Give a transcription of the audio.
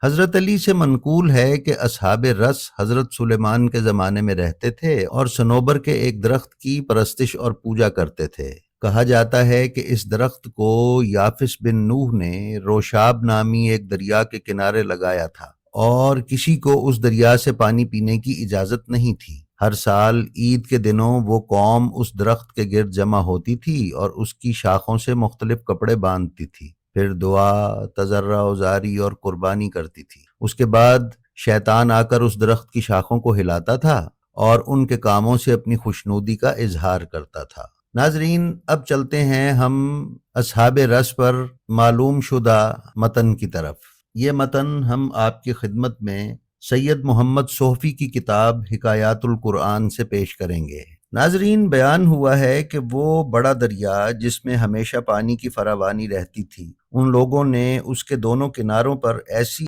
حضرت علی سے منقول ہے کہ اصحاب رس حضرت سلیمان کے زمانے میں رہتے تھے اور صنوبر کے ایک درخت کی پرستش اور پوجا کرتے تھے۔ کہا جاتا ہے کہ اس درخت کو یافس بن نوح نے روشاب نامی ایک دریا کے کنارے لگایا تھا، اور کسی کو اس دریا سے پانی پینے کی اجازت نہیں تھی۔ ہر سال عید کے دنوں وہ قوم اس درخت کے گرد جمع ہوتی تھی اور اس کی شاخوں سے مختلف کپڑے باندھتی تھی، پھر دعا، تضرع و زاری اور قربانی کرتی تھی۔ اس کے بعد شیطان آ کر اس درخت کی شاخوں کو ہلاتا تھا اور ان کے کاموں سے اپنی خوشنودی کا اظہار کرتا تھا۔ ناظرین، اب چلتے ہیں ہم اصحاب رس پر معلوم شدہ متن کی طرف۔ یہ متن ہم آپ کی خدمت میں سید محمد صوفی کی کتاب حکایات القرآن سے پیش کریں گے۔ ناظرین، بیان ہوا ہے کہ وہ بڑا دریا جس میں ہمیشہ پانی کی فراوانی رہتی تھی، ان لوگوں نے اس کے دونوں کناروں پر ایسی